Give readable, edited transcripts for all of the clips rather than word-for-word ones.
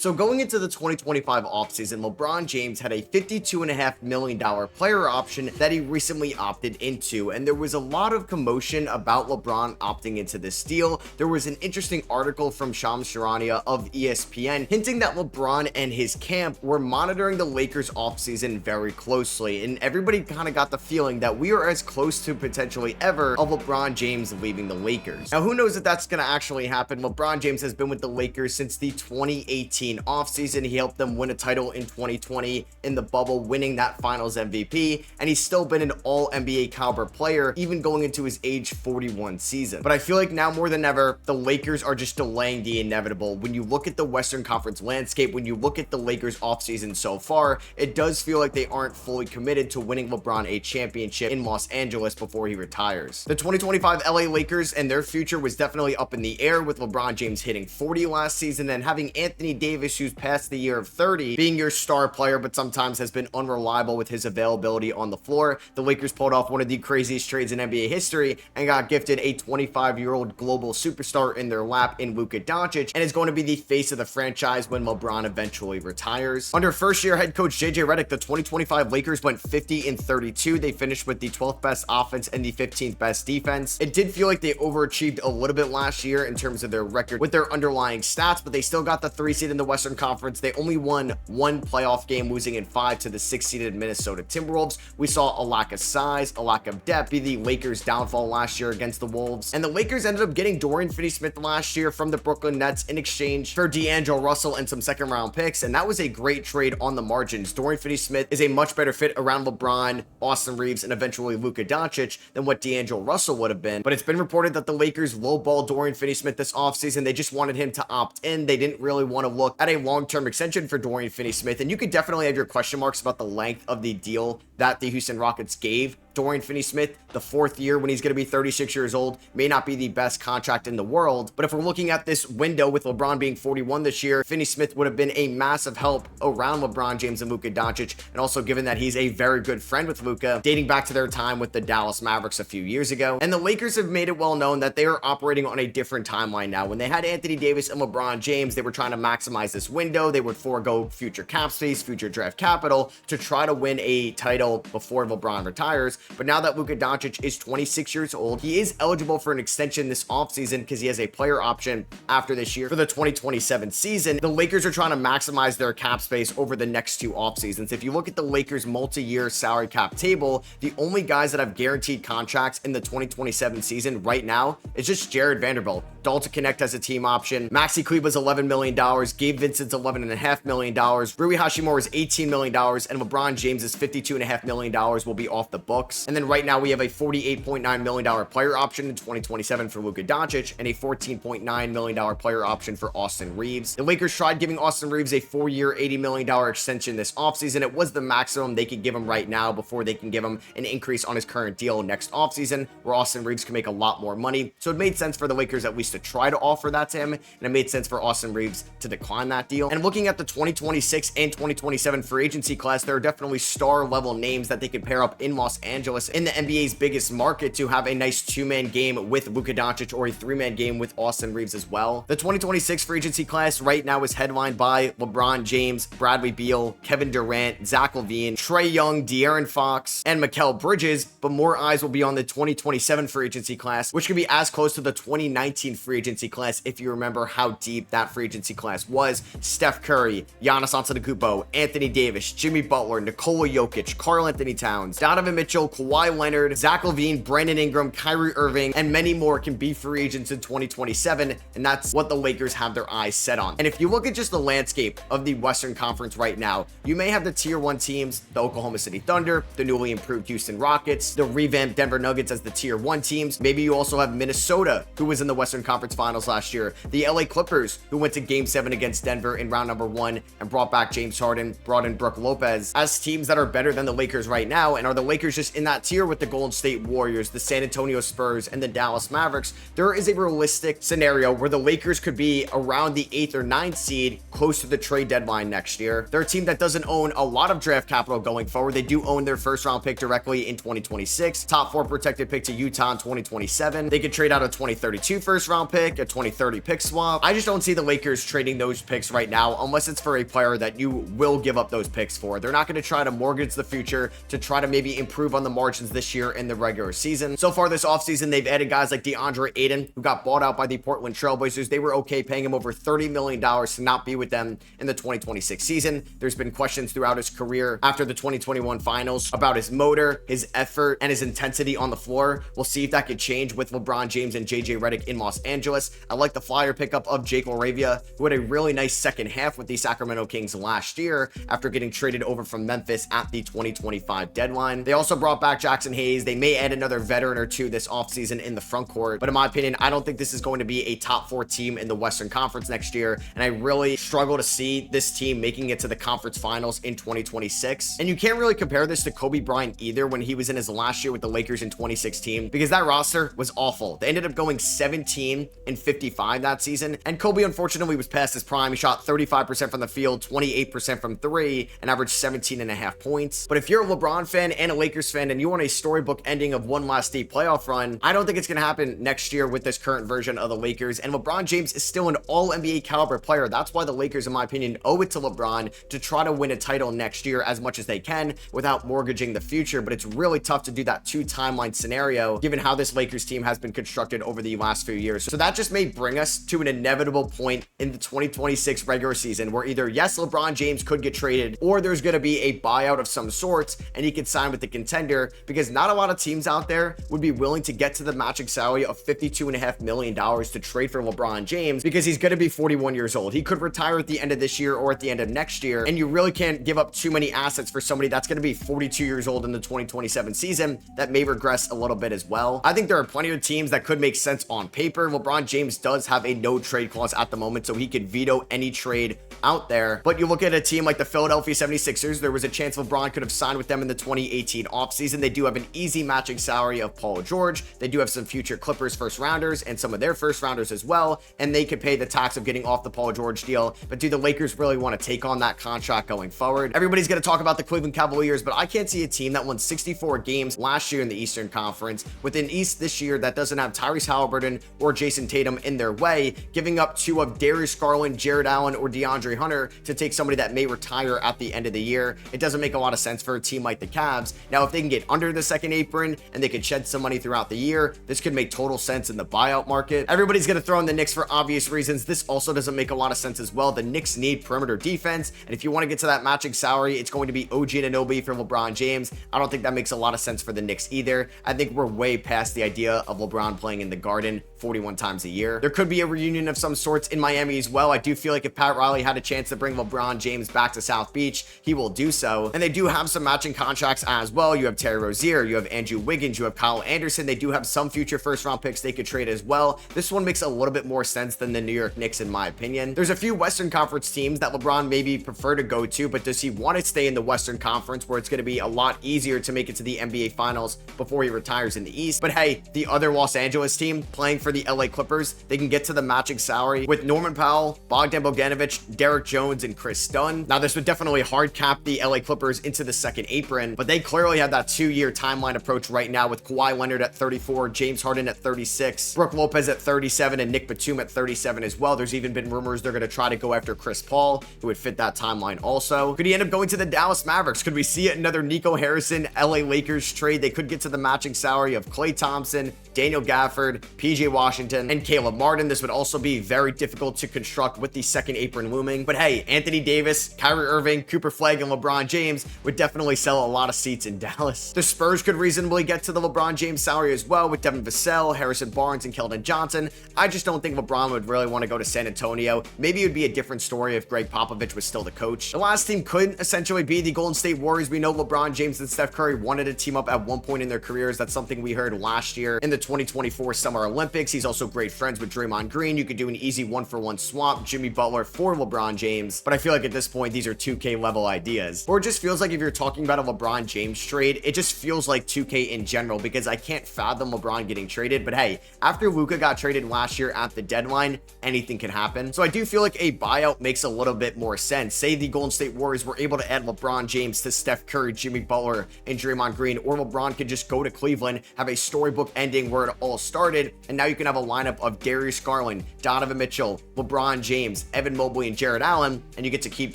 So going into the 2025 offseason, LeBron James had a $52.5 million player option that he recently opted into, and there was a lot of commotion about LeBron opting into this deal. There was an interesting article from Shams Charania of ESPN hinting that LeBron and his camp were monitoring the Lakers offseason very closely, and everybody kind of got the feeling that we are as close to potentially ever of LeBron James leaving the Lakers. Now, who knows if that's going to actually happen? LeBron James has been with the Lakers since the 2018 offseason. He helped them win a title in 2020 in the bubble, winning that finals MVP, and he's still been an all NBA caliber player, even going into his age 41 season. But I feel like now more than ever, the Lakers are just delaying the inevitable. When you look at the Western Conference landscape, when you look at the Lakers offseason so far, it does feel like they aren't fully committed to winning LeBron a championship in Los Angeles before he retires. The 2025 LA Lakers and their future was definitely up in the air, with LeBron James hitting 40 last season and having Anthony Davis, who's past the year of 30, being your star player, but sometimes has been unreliable with his availability on the floor. The Lakers pulled off one of the craziest trades in NBA history and got gifted a 25-year-old global superstar in their lap in Luka Doncic, and is going to be the face of the franchise when LeBron eventually retires. Under first-year head coach JJ Redick, the 2025 Lakers went 50-32. They finished with the 12th best offense and the 15th best defense. It did feel like they overachieved a little bit last year in terms of their record with their underlying stats, but they still got the 3 seed in the Western Conference. They only won one playoff game, losing in 5 to the 6-seeded Minnesota Timberwolves. We saw a lack of size, a lack of depth be the Lakers' downfall last year against the Wolves. And the Lakers ended up getting Dorian Finney-Smith last year from the Brooklyn Nets in exchange for D'Angelo Russell and some second-round picks, and that was a great trade on the margins. Dorian Finney-Smith is a much better fit around LeBron, Austin Reeves, and eventually Luka Doncic than what D'Angelo Russell would have been. But it's been reported that the Lakers lowballed Dorian Finney-Smith this offseason. They just wanted him to opt in. They didn't really want to look at a long-term extension for Dorian Finney-Smith, and you could definitely have your question marks about the length of the deal that the Houston Rockets gave Dorian Finney-Smith. The 4th year, when he's going to be 36 years old, may not be the best contract in the world, but if we're looking at this window with LeBron being 41 this year, Finney-Smith would have been a massive help around LeBron James and Luka Doncic, and also given that he's a very good friend with Luka, dating back to their time with the Dallas Mavericks a few years ago. And the Lakers have made it well known that they are operating on a different timeline now. When they had Anthony Davis and LeBron James, they were trying to maximize this window. They would forego future cap space, future draft capital to try to win a title before LeBron retires. But now that Luka Doncic is 26 years old, he is eligible for an extension this offseason because he has a player option after this year for the 2027 season. The Lakers are trying to maximize their cap space over the next 2 offseasons. If you look at the Lakers' multi-year salary cap table, the only guys that have guaranteed contracts in the 2027 season right now is just Jared Vanderbilt. Dalton Connect has a team option. Maxi Kleber's $11 million. Gabe Vincent's $11.5 million. Rui Hachimura is $18 million. And LeBron James's $52.5 million will be off the books. And then right now we have a $48.9 million player option in 2027 for Luka Doncic and a $14.9 million player option for Austin Reeves. The Lakers tried giving Austin Reeves a 4-year, $80 million extension this offseason. It was the maximum they could give him right now before they can give him an increase on his current deal next offseason, where Austin Reeves can make a lot more money. So it made sense for the Lakers at least to try to offer that to him, and it made sense for Austin Reeves to decline that deal. And looking at the 2026 and 2027 free agency class, there are definitely star level names that they could pair up in Los Angeles, in the NBA's biggest market, to have a nice 2-man game with Luka Doncic or a 3-man game with Austin Reeves as well. The 2026 free agency class right now is headlined by LeBron James, Bradley Beal, Kevin Durant, Zach LaVine, Trae Young, De'Aaron Fox, and Mikal Bridges, but more eyes will be on the 2027 free agency class, which could be as close to the 2019 free agency class if you remember how deep that free agency class was. Steph Curry, Giannis Antetokounmpo, Anthony Davis, Jimmy Butler, Nikola Jokic, Karl Anthony Towns, Donovan Mitchell, Kawhi Leonard, Zach LaVine, Brandon Ingram, Kyrie Irving, and many more can be free agents in 2027, and that's what the Lakers have their eyes set on. And if you look at just the landscape of the Western Conference right now, you may have the tier 1 teams, the Oklahoma City Thunder, the newly improved Houston Rockets, the revamped Denver Nuggets as the tier 1 teams. Maybe you also have Minnesota, who was in the Western Conference Finals last year, the LA Clippers, who went to Game 7 against Denver in round number 1 and brought back James Harden, brought in Brook Lopez, as teams that are better than the Lakers right now. And are the Lakers just in that tier with the Golden State Warriors, the San Antonio Spurs, and the Dallas Mavericks, there is a realistic scenario where the Lakers could be around the 8th or 9th seed close to the trade deadline next year. They're a team that doesn't own a lot of draft capital going forward. They do own their first round pick directly in 2026, top 4 protected pick to Utah in 2027. They could trade out a 2032 first round pick, a 2030 pick swap. I just don't see the Lakers trading those picks right now unless it's for a player that you will give up those picks for. They're not going to try to mortgage the future to try to maybe improve on the margins this year in the regular season. So far this offseason, they've added guys like DeAndre Ayton, who got bought out by the Portland Trailblazers. They were okay paying him over $30 million to not be with them in the 2026 season. There's been questions throughout his career after the 2021 finals about his motor, his effort, and his intensity on the floor. We'll see if that could change with LeBron James and JJ Redick in Los Angeles. I like the flyer pickup of Jake LaRavia, who had a really nice second half with the Sacramento Kings last year after getting traded over from Memphis at the 2025 deadline. They also brought back Jackson Hayes. They may add another veteran or two this offseason in the front court, but in my opinion, I don't think this is going to be a top 4 team in the Western Conference next year, and I really struggle to see this team making it to the conference finals in 2026. And you can't really compare this to Kobe Bryant either when he was in his last year with the Lakers in 2016, because that roster was awful. They ended up going 17-55 that season, and Kobe unfortunately was past his prime. He shot 35% from the field, 28% from 3, and averaged 17.5 points. But if you're a LeBron fan and a Lakers fan and you want a storybook ending of one last deep playoff run, I don't think it's going to happen next year with this current version of the Lakers. And LeBron James is still an all-NBA caliber player. That's why the Lakers, in my opinion, owe it to LeBron to try to win a title next year as much as they can without mortgaging the future. But it's really tough to do that 2-timeline scenario given how this Lakers team has been constructed over the last few years. So that just may bring us to an inevitable point in the 2026 regular season where either, yes, LeBron James could get traded, or there's going to be a buyout of some sorts and he could sign with the contender, because not a lot of teams out there would be willing to get to the matching salary of $52.5 million to trade for LeBron James, because he's going to be 41 years old. He could retire at the end of this year or at the end of next year, and you really can't give up too many assets for somebody that's going to be 42 years old in the 2027 season that may regress a little bit as well. I think there are plenty of teams that could make sense on paper. LeBron James does have a no trade clause at the moment, so he could veto any trade out there. But you look at a team like the Philadelphia 76ers, there was a chance LeBron could have signed with them in the 2018 offseason. They do have an easy matching salary of Paul George. They do have some future Clippers first rounders and some of their first rounders as well, and they could pay the tax of getting off the Paul George deal. But do the Lakers really want to take on that contract going forward? Everybody's going to talk about the Cleveland Cavaliers, but I can't see a team that won 64 games last year in the Eastern Conference with an East this year that doesn't have Tyrese Halliburton or Jason Tatum in their way, giving up 2 of Darius Garland, Jared Allen, or DeAndre Hunter to take somebody that may retire at the end of the year. It doesn't make a lot of sense for a team like the Cavs. Now, if they can get under the second apron and they could shed some money throughout the year, this could make total sense in the buyout market. Everybody's going to throw in the Knicks for obvious reasons. This also doesn't make a lot of sense as well. The Knicks need perimeter defense, and if you want to get to that matching salary, it's going to be OG Anunoby for LeBron James. I don't think that makes a lot of sense for the Knicks either. I think we're way past the idea of LeBron playing in the Garden 41 times a year. There could be a reunion of some sorts in Miami as well. I do feel like if Pat Riley had a chance to bring LeBron James back to South Beach, he will do so. And they do have some matching contracts as well. You have Terry Rozier, you have Andrew Wiggins, you have Kyle Anderson. They do have some future first round picks they could trade as well. This one makes a little bit more sense than the New York Knicks in my opinion. There's a few Western Conference teams that LeBron maybe prefer to go to, but does he want to stay in the Western Conference where it's going to be a lot easier to make it to the NBA Finals before he retires in the East? But hey, the other Los Angeles team playing for the LA Clippers, they can get to the matching salary with Norman Powell, Bogdan Bogdanovic, Derek Jones, and Chris Dunn. Now, this would definitely hard cap the LA Clippers into the second apron, but they clearly have that 2-year timeline approach right now with Kawhi Leonard at 34, James Harden at 36, Brook Lopez at 37, and Nick Batum at 37 as well. There's even been rumors they're going to try to go after Chris Paul, who would fit that timeline also. Could he end up going to the Dallas Mavericks? Could we see another Nico Harrison LA Lakers trade? They could get to the matching salary of Klay Thompson, Daniel Gafford, PJ Washington, and Caleb Martin. This would also be very difficult to construct with the second apron looming. But hey, Anthony Davis, Kyrie Irving, Cooper Flag, and LeBron James would definitely sell a lot of seats in Dallas. The Spurs could reasonably get to the LeBron James salary as well with Devin Vassell, Harrison Barnes, and Keldon Johnson. I just don't think LeBron would really want to go to San Antonio. Maybe it would be a different story if Greg Popovich was still the coach. The last team could essentially be the Golden State Warriors. We know LeBron James and Steph Curry wanted to team up at one point in their careers. That's something we heard last year in the 2024 Summer Olympics. He's also great friends with Draymond Green. You could do an easy 1-for-1 swap, Jimmy Butler for LeBron James. But I feel like at this point, these are 2K level ideas. Or it just feels like if you're talking about a LeBron James trade, it just feels like 2K in general, because I can't fathom LeBron getting traded. But hey, after Luka got traded last year at the deadline, anything can happen. So I do feel like a buyout makes a little bit more sense. Say the Golden State Warriors were able to add LeBron James to Steph Curry, Jimmy Butler, and Draymond Green, or LeBron could just go to Cleveland, have a storybook ending where it all started, and now you can have a lineup of Darius Garland, Donovan Mitchell, LeBron James, Evan Mobley, and Jared Allen, and you get to keep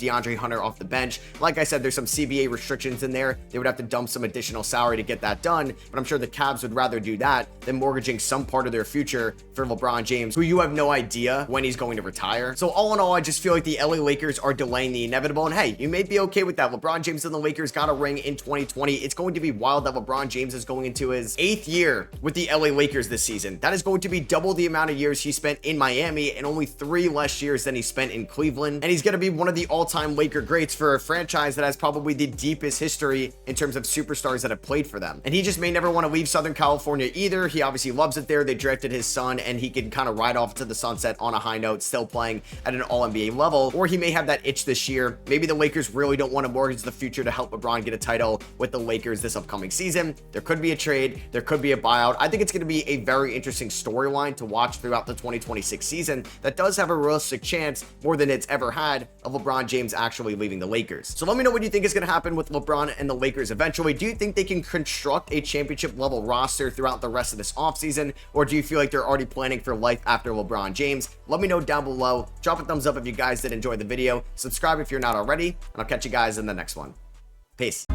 DeAndre Hunter off the bench. Like I said, there's some CBA restrictions in there. They would have to dump some additional salary to get that done, but I'm sure the Cavs would rather do that than mortgaging some part of their future for LeBron James, who you have no idea when he's going to retire. So all in all, I just feel like the LA Lakers are delaying the inevitable, and hey, you may be okay with that. LeBron James and the Lakers got a ring in 2020. It's going to be wild that LeBron James is going into his 8th year with the LA Lakers this season. That is going to be double the amount of years he spent in Miami and only 3 less years than he spent in Cleveland. And he's going to be one of the all-time Laker greats for a franchise that has probably the deepest history in terms of superstars that have played for them. And he just may never want to leave Southern California either. He obviously loves it there. They drafted his son, and he can kind of ride off to the sunset on a high note, still playing at an all-NBA level. Or he may have that itch this year. Maybe the Lakers really don't want to mortgage the future to help LeBron get a title with the Lakers this upcoming season. There could be a trade. There could be a buyout. I think it's going to be a very interesting storyline to watch throughout the 2026 season that does have a realistic chance, more than it's ever had, of LeBron James actually leaving the Lakers. So let me know what you think is going to happen with LeBron and the Lakers eventually. Do you think they can construct a championship level roster throughout the rest of this offseason, or do you feel like they're already planning for life after LeBron James? Let me know down below. Drop a thumbs up if you guys did enjoy the video. Subscribe if you're not already, and I'll catch you guys in the next one. Peace.